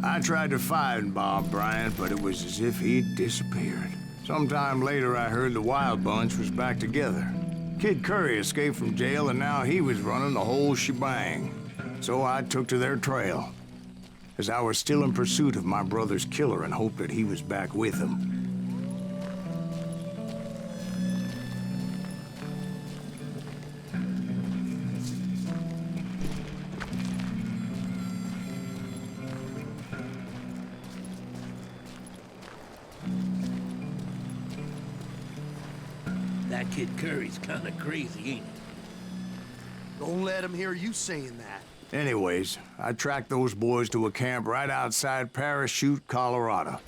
I tried to find Bob Bryant, but it was as if he'd disappeared. Sometime later, I heard the Wild Bunch was back together. Kid Curry escaped from jail, and now he was running the whole shebang. So I took to their trail, as I was still in pursuit of my brother's killer and hoped that he was back with him. That Kid Curry's kinda crazy, ain't he? Don't let him hear you saying that. Anyways, I tracked those boys to a camp right outside Parachute, Colorado.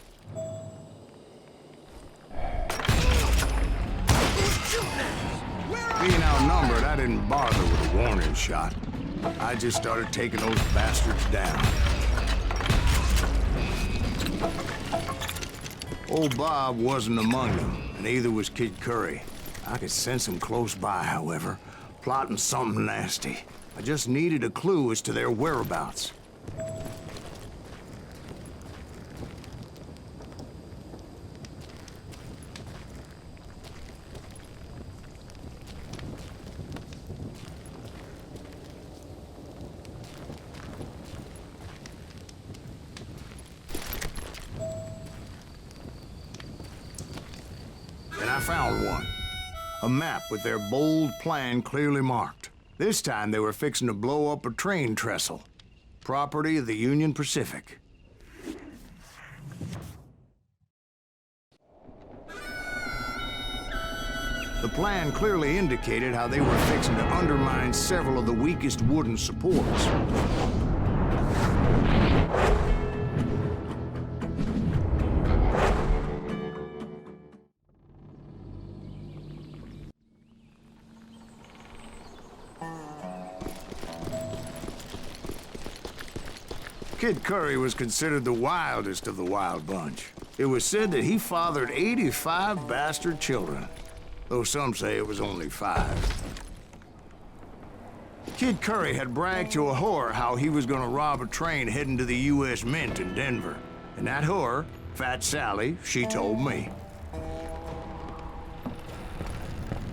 Being outnumbered, I didn't bother with a warning shot. I just started taking those bastards down. Old Bob wasn't among them, and neither was Kid Curry. I could sense him close by, however, plotting something nasty. I just needed a clue as to their whereabouts. And I found one. A map with their bold plan clearly marked. This time they were fixing to blow up a train trestle. Property of the Union Pacific. The plan clearly indicated how they were fixing to undermine several of the weakest wooden supports. Kid Curry was considered the wildest of the Wild Bunch. It was said that he fathered 85 bastard children, though some say it was only 5. Kid Curry had bragged to a whore how he was gonna rob a train heading to the U.S. Mint in Denver. And that whore, Fat Sally, she told me.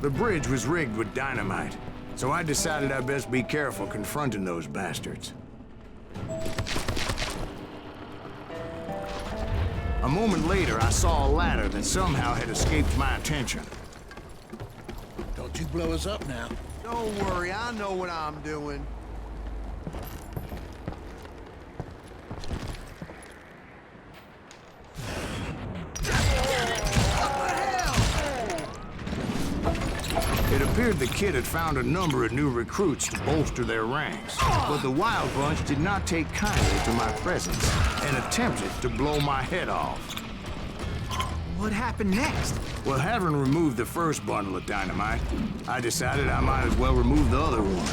The bridge was rigged with dynamite, so I decided I'd best be careful confronting those bastards. A moment later, I saw a ladder that somehow had escaped my attention. Don't you blow us up now. Don't worry, I know what I'm doing. It appeared the kid had found a number of new recruits to bolster their ranks, but the Wild Bunch did not take kindly to my presence and attempted to blow my head off. What happened next? Well, having removed the first bundle of dynamite, I decided I might as well remove the other one.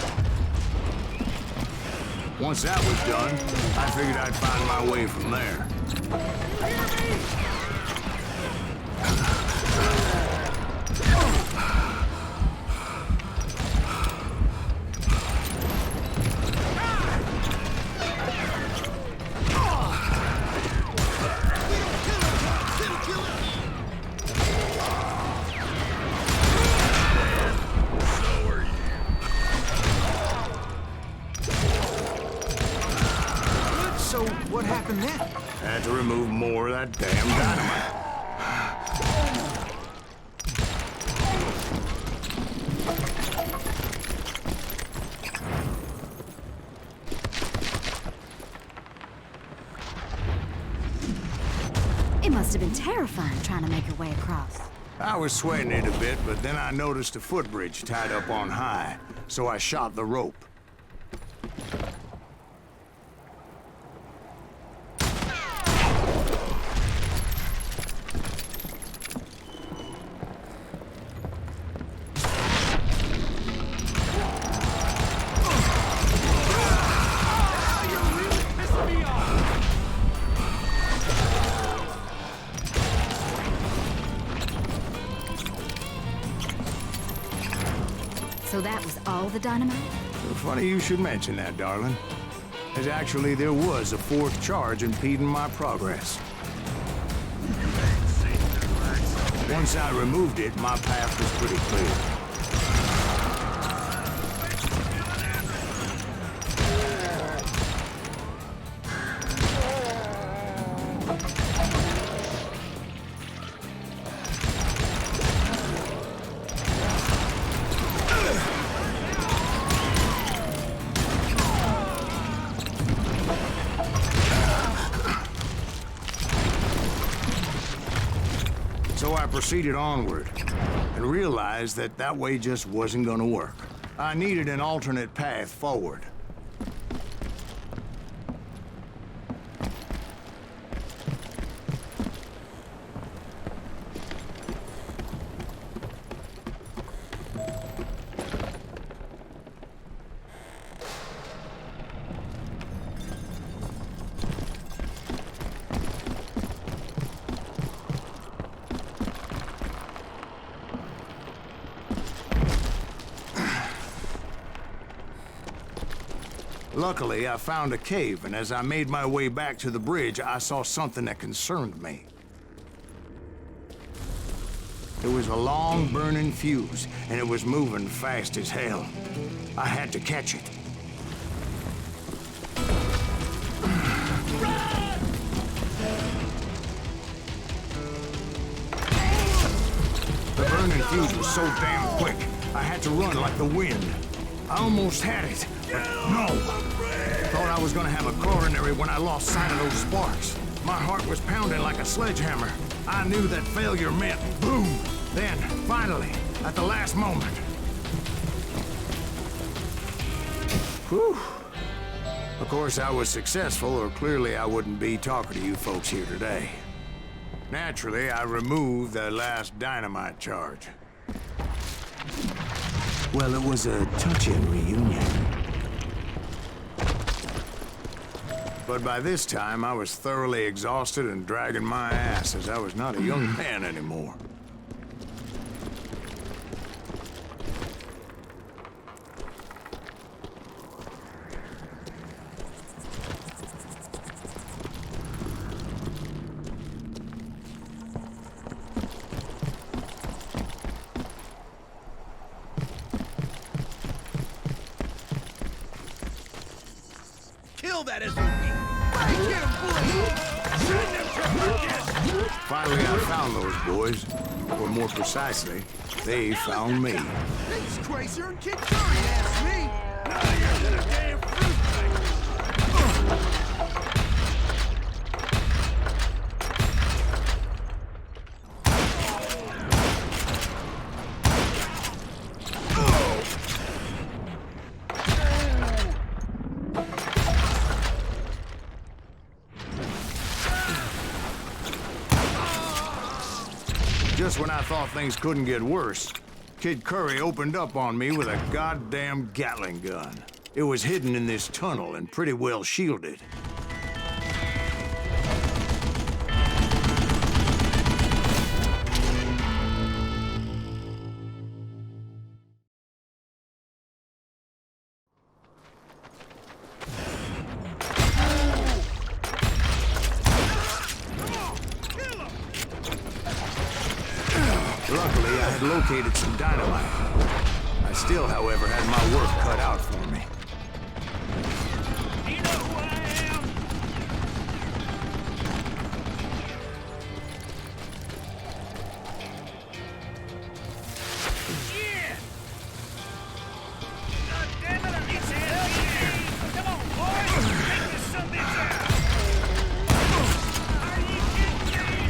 Once that was done, I figured I'd find my way from there. So, what happened then? Had to remove more of that damn dynamite. It must have been terrifying trying to make your way across. I was sweating it a bit, but then I noticed a footbridge tied up on high, so I shot the rope. So that was all the dynamite? Funny you should mention that, darling. as actually there was a fourth charge impeding my progress. Once I removed it, my path was pretty clear. So I proceeded onward, and realized that that way just wasn't gonna work. I needed an alternate path forward. Luckily, I found a cave, and as I made my way back to the bridge, I saw something that concerned me. It was a long, burning fuse, and it was moving fast as hell. I had to catch it. The burning fuse was so damn quick, I had to run like the wind. I almost had it, but no. Thought I was gonna have a coronary when I lost sight of those sparks. My heart was pounding like a sledgehammer. I knew that failure meant boom. Then, finally, at the last moment. Whew. Of course, I was successful, or clearly I wouldn't be talking to you folks here today. Naturally, I removed the last dynamite charge. Well, it was a touching reunion. But by this time, I was thoroughly exhausted and dragging my ass, as I was not a young man anymore. Kill that SOB! Break him, boy! Send him to Juarez! Finally, I found those boys. Or more precisely, they found me. He's crazier than Kid Curry, ask me! Now you're the damn fruit thing! Just when I thought things couldn't get worse, Kid Curry opened up on me with a goddamn Gatling gun. It was hidden in this tunnel and pretty well shielded. Luckily, I had located some dynamite. I still, however, had my work cut out for me. You know who I am? Yeah! God damn it, I need to help you! Come on, boys! Take this sumbitch out! Are you kidding me?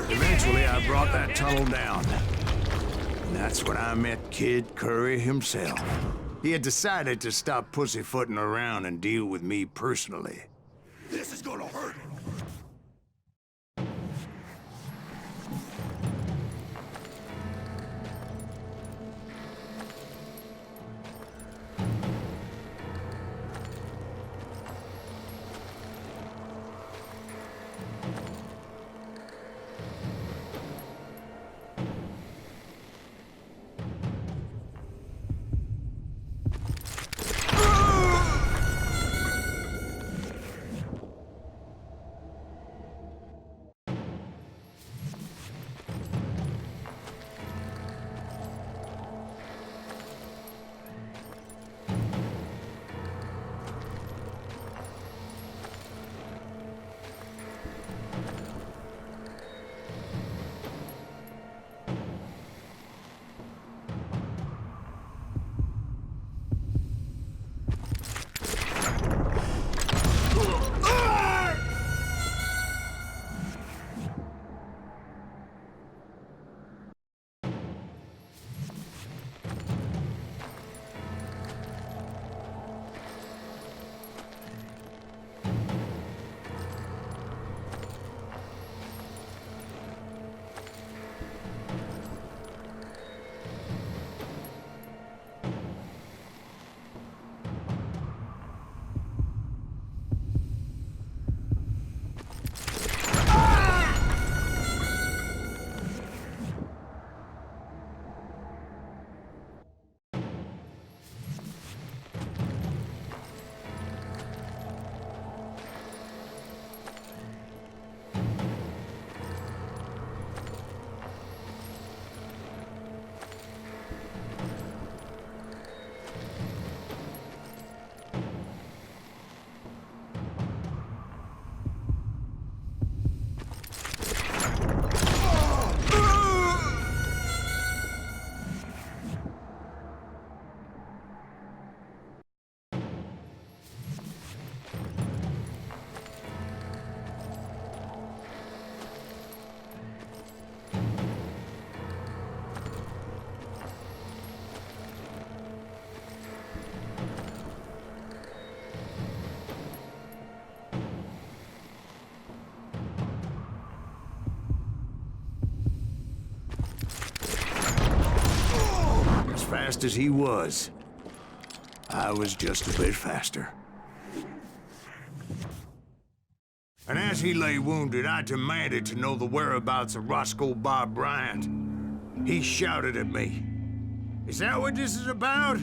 Eventually, I brought that tunnel down. And that's when I met Kid Curry himself. He had decided to stop pussyfooting around and deal with me personally. This is gonna hurt! fast as he was. I was just a bit faster. And as he lay wounded, I demanded to know the whereabouts of Roscoe Bob Bryant. He shouted at me. "Is that what this is about?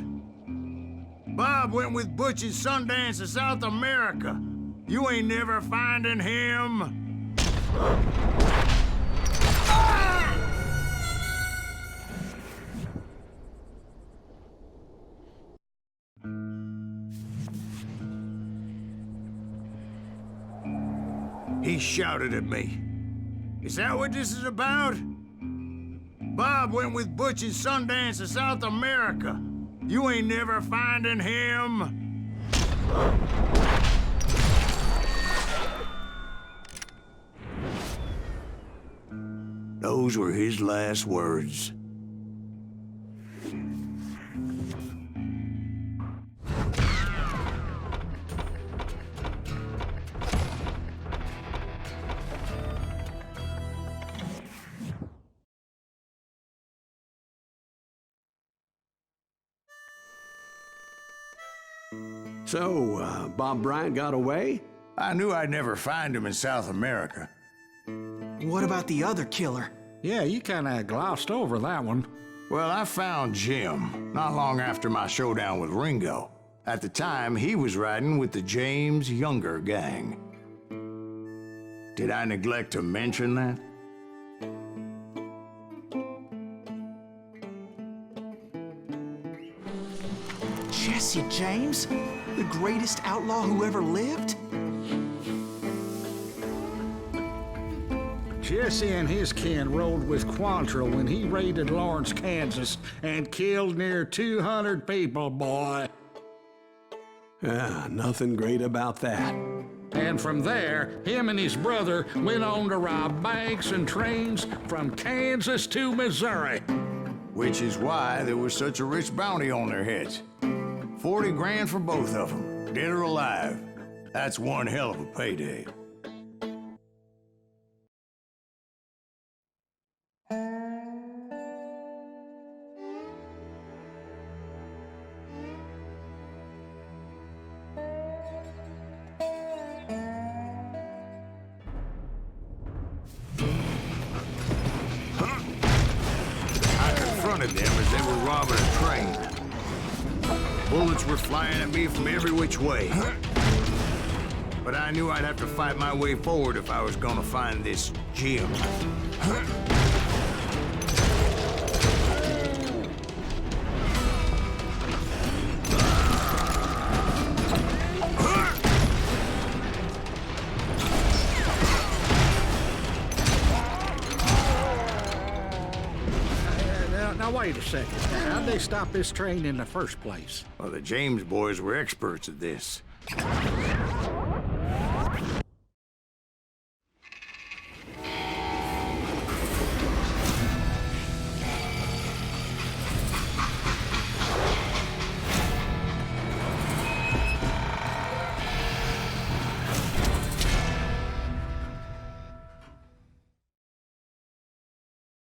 Bob went with Butch and Sundance to South America. You ain't never finding him." He shouted at me. "Is that what this is about? Bob went with Butch and Sundance to South America. You ain't never finding him." Those were his last words. So, Bob Bryant got away? I knew I'd never find him in South America. What about the other killer? Yeah, you kinda glossed over that one. Well, I found Jim not long after my showdown with Ringo. At the time, he was riding with the James Younger gang. Did I neglect to mention that? Jesse James? The greatest outlaw who ever lived? Jesse and his kin rode with Quantrill when he raided Lawrence, Kansas, and killed near 200 people, boy. Ah, nothing great about that. And from there, him and his brother went on to rob banks and trains from Kansas to Missouri. Which is why there was such a rich bounty on their heads. 40 grand for both of them, dead or alive. That's one hell of a payday. I confronted them as they were robbing a train. Bullets were flying at me from every which way. But I knew I'd have to fight my way forward if I was gonna find this Jim. Now wait a second. How'd they stop this train in the first place? Well, the James boys were experts at this.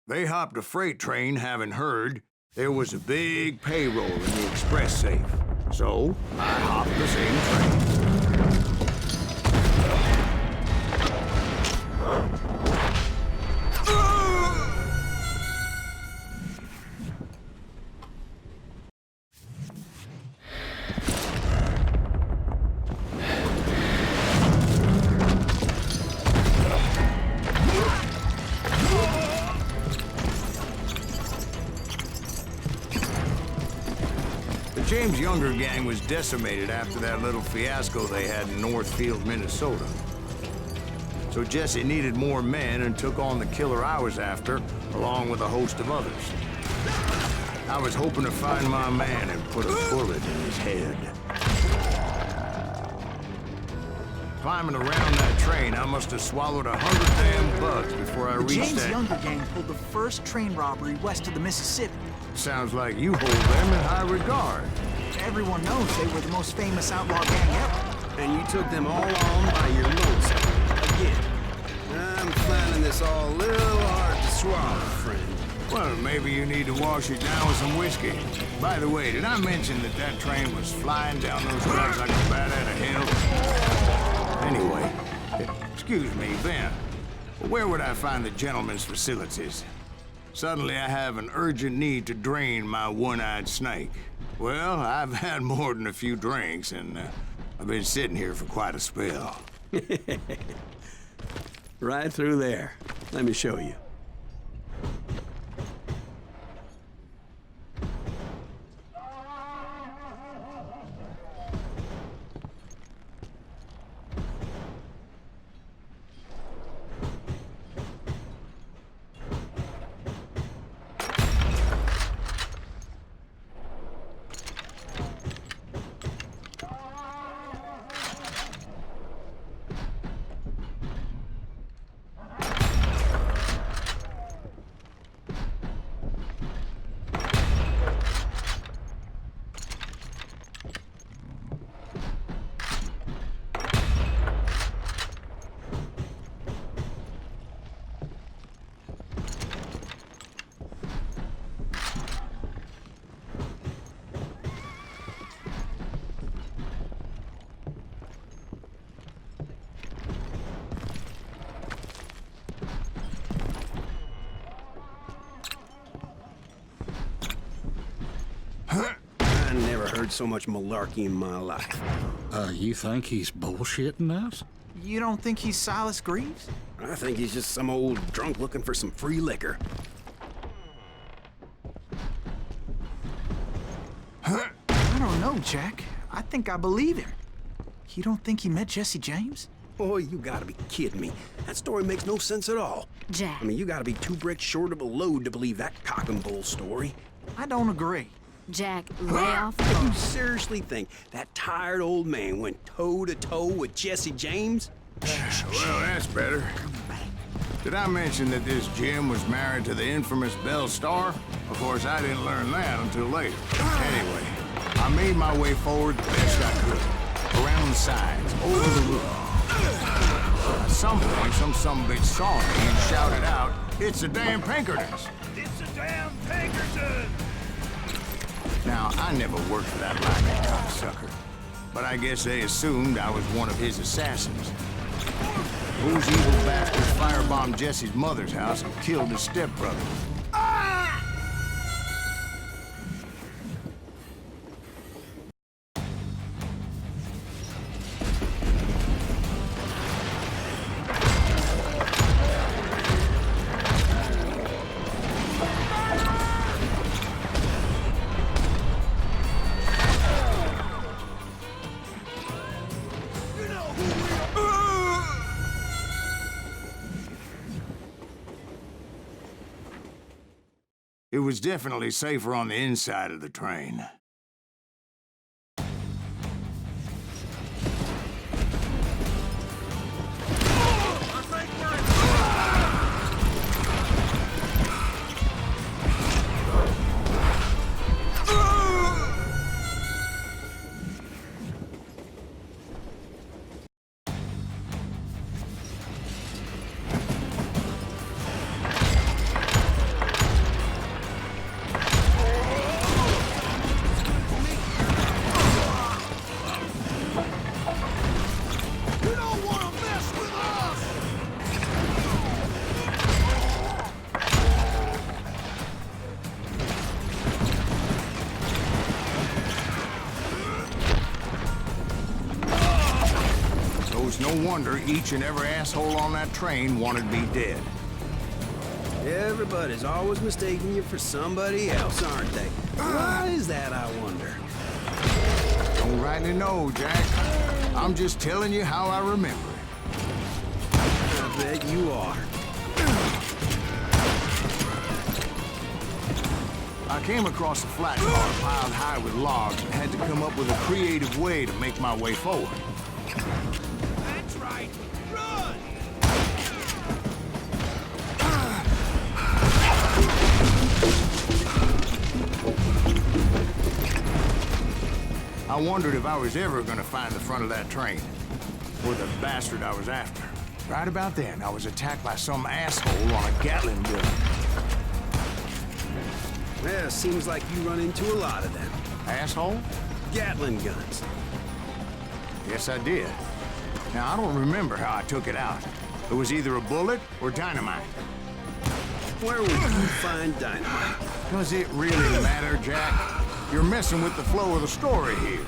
They hopped a freight train, having heard there was a big payroll in the express safe. So, I hopped the same train. The James Younger gang was decimated after that little fiasco they had in Northfield, Minnesota. So Jesse needed more men and took on the killer I was after, along with a host of others. I was hoping to find my man and put a bullet in his head. Climbing around that train, I must have swallowed 100 damn bugs before I The reached James that. Younger gang pulled the first train robbery west of the Mississippi. Sounds like you hold them in high regard. Everyone knows they were the most famous outlaw gang ever. And you took them all on by your lonesome. Again, I'm finding this all a little hard to swallow, friend. Well, maybe you need to wash it down with some whiskey. By the way, did I mention that that train was flying down those tracks like a bat out of hell? Anyway, excuse me, Ben. Where would I find the gentleman's facilities? Suddenly I have an urgent need to drain my one-eyed snake. Well, I've had more than a few drinks, and I've been sitting here for quite a spell. Right through there. Let me show you. I never heard so much malarkey in my life. You think he's bullshitting us? You don't think he's Silas Greaves? I think he's just some old drunk looking for some free liquor. I don't know, Jack. I think I believe him. You don't think he met Jesse James? Boy, you gotta be kidding me. That story makes no sense at all. Jack. I mean, you gotta be 2 bricks short of a load to believe that cock and bull story. I don't agree. Jack, lay off. You seriously think that tired old man went toe-to-toe with Jesse James? Well, that's better. Did I mention that this Jim was married to the infamous Belle Starr? Of course, I didn't learn that until later. Anyway, I made my way forward the best I could. Around the sides, over the roof. At some point, some sumbitch saw me and shouted out, "It's the damn Pinkertons!" It's a damn Pinkerton! Now, I never worked for that lying cocksucker, but I guess they assumed I was one of his assassins. Those evil bastards firebombed Jesse's mother's house and killed his stepbrother. It was definitely safer on the inside of the train. No wonder each and every asshole on that train wanted me dead. Everybody's always mistaking you for somebody else, aren't they? Why is that, I wonder? Don't rightly know, Jack. I'm just telling you how I remember it. I bet you are. I came across a flat car piled high with logs and had to come up with a creative way to make my way forward. That's right. Run! I wondered if I was ever going to find the front of that train, or the bastard I was after. Right about then, I was attacked by some asshole on a Gatling gun. Yeah, seems like you run into a lot of them. Asshole? Gatling guns. Yes, I did. Now, I don't remember how I took it out. It was either a bullet or dynamite. Where would you find dynamite? Does it really matter, Jack? You're messing with the flow of the story here.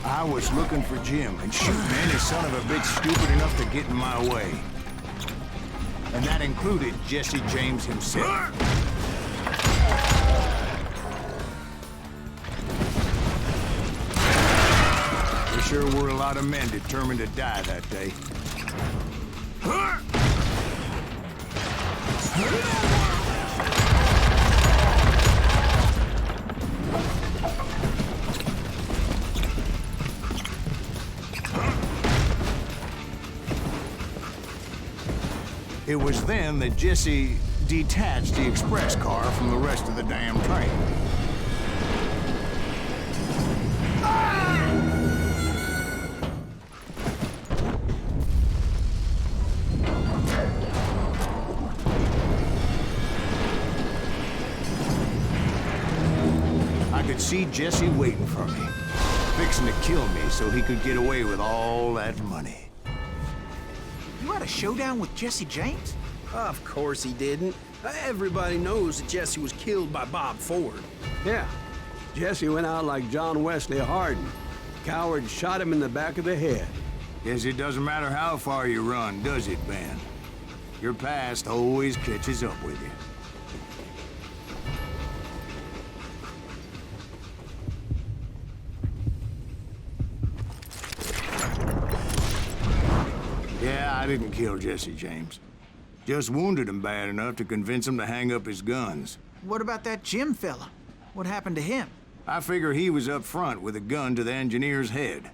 I was looking for Jim and shooting any son of a bitch stupid enough to get in my way. And that included Jesse James himself. There sure were a lot of men determined to die that day. It was then that Jesse detached the express car from the rest of the damn train. I could see Jesse waiting for me, fixing to kill me so he could get away with all that money. You had a showdown with Jesse James? Of course he didn't. Everybody knows that Jesse was killed by Bob Ford. Yeah, Jesse went out like John Wesley Hardin. Coward shot him in the back of the head. Guess it doesn't matter how far you run, does it, Ben? Your past always catches up with you. Yeah, I didn't kill Jesse James. Just wounded him bad enough to convince him to hang up his guns. What about that Jim fella? What happened to him? I figure he was up front with a gun to the engineer's head.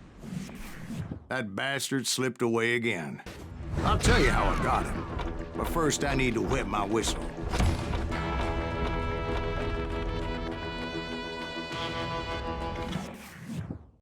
That bastard slipped away again. I'll tell you how I got him. But first I need to wet my whistle.